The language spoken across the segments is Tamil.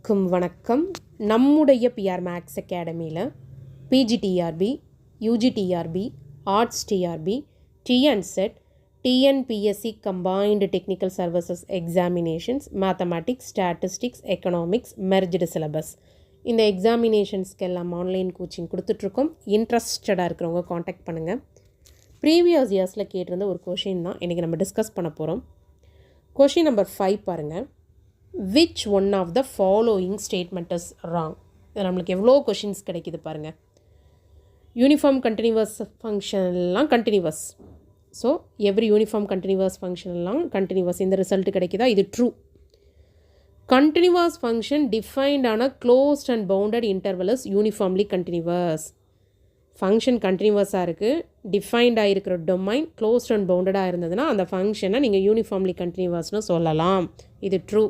அனைவருக்கும் வணக்கம். நம்முடைய பிஆர் மேக்ஸ் அகாடமியில் PGTRB, UGTRB, arts TRB, TNSET, TNPSC combined technical services examinations, mathematics, statistics, economics, merged syllabus இந்த எக்ஸாமினேஷன்ஸ்க்கு எல்லாம் ஆன்லைன் கோச்சிங் கொடுத்துட்ருக்கோம். இன்ட்ரெஸ்டடாக இருக்கிறவங்க காண்டாக்ட் பண்ணுங்கள். ப்ரீவியஸ் இயர்ஸில் கேட்டிருந்த ஒரு கொஷின் தான் இன்றைக்கி நம்ம டிஸ்கஸ் பண்ண போகிறோம். கொஷின் நம்பர் 5 பாருங்கள். Which one of the following statement is wrong? இது நம்மளுக்கு எவ்வளோ கொஷின்ஸ் கிடைக்குது பாருங்கள். யூனிஃபார்ம் கண்டினியூவஸ் ஃபங்க்ஷன்லாம் continuous. So every uniform continuous ஃபங்க்ஷன்லாம் கண்டினியூவஸ். இந்த ரிசல்ட் கிடைக்குதா? இது ட்ரூ. கண்டினியூவஸ் ஃபங்க்ஷன் டிஃபைன்ட் ஆன closed and bounded interval is uniformly continuous. Function கண்டினியூவஸாக இருக்குது, டிஃபைன்டாக இருக்கிற டொமைன் க்ளோஸ்ட் அண்ட் பவுண்டடாக இருந்ததுன்னா அந்த ஃபங்க்ஷனை நீங்கள் யூனிஃபார்ம்லி கண்டினியூவஸ்னு சொல்லலாம். இது true.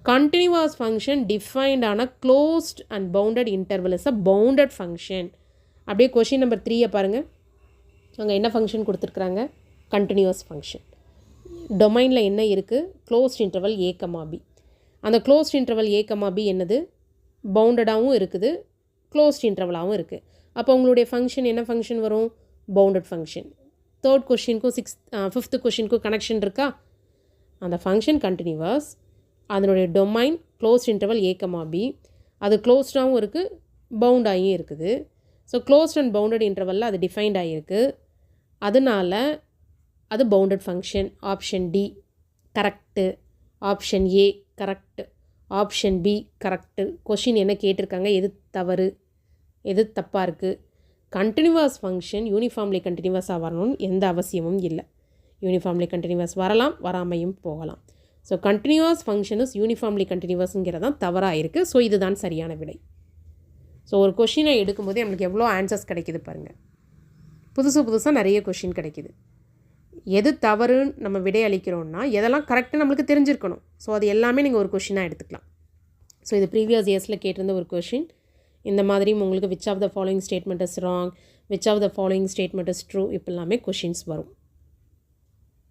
Continuous function defined on a closed and bounded interval is a bounded function. அப்படியே கொஷின் நம்பர் 3 பாருங்கள். அங்கே என்ன ஃபங்க்ஷன் கொடுத்துருக்குறாங்க? Continuous function. டொமைனில் என்ன இருக்குது? Closed interval a, b. அந்த க்ளோஸ்ட் இன்டர்வல் a, b என்னது? பவுண்டடாகவும் இருக்குது, க்ளோஸ்ட் இன்டர்வலாகவும் இருக்குது. அப்போ உங்களுடைய ஃபங்க்ஷன் என்ன ஃபங்க்ஷன் வரும்? Bounded function. தேர்ட் கொஷினுக்கும் 5th கொஷினுக்கும் கனெக்ஷன் இருக்கா? அந்த ஃபங்க்ஷன் கண்டினியூவஸ், அதனுடைய domain closed interval a, b. அது க்ளோஸ்டாகவும் இருக்குது, பவுண்டாகியும் இருக்குது. ஸோ க்ளோஸ்ட் அண்ட் பவுண்டட் இன்டர்வலில் அது டிஃபைன்ட் ஆகிருக்கு. அதனால் அது bounded function. Option D correct, option A correct, option B correct. Question என்ன கேட்டிருக்காங்க? எது தவறு, எது தப்பாக இருக்குது? கண்டினியூவஸ் ஃபங்க்ஷன் யூனிஃபார்ம்லி கண்டினியூவஸாக வரணும்னு எந்த அவசியமும் இல்லை. யூனிஃபார்ம்லி கண்டினியூவஸ் வரலாம், வராமையும் போகலாம். So continuous function is uniformly கண்டினியூவஸ்ங்கிறது தான் தவறாக இருக்குது. ஸோ இதுதான் சரியான விடை. ஸோ ஒரு கொஷினை எடுக்கும்போது நம்மளுக்கு எவ்வளோ ஆன்சர்ஸ் கிடைக்கிது பாருங்கள். புதுசாக நிறைய கொஷின் கிடைக்கிது. எது தவறுன்னு நம்ம விடை அளிக்கிறோன்னா எதெல்லாம் கரெக்டாக நம்மளுக்கு தெரிஞ்சிருக்கணும். ஸோ அது எல்லாமே நீங்கள் ஒரு கொஷினாக எடுத்துக்கலாம். ஸோ இது ப்ரீவியஸ் இயர்ஸில் கேட்டிருந்த ஒரு கொஷின். இந்த மாதிரியும் உங்களுக்கு which of the following statement is wrong, which of the following statement is true, இப்போ எல்லாமே கொஷின்ஸ் வரும்.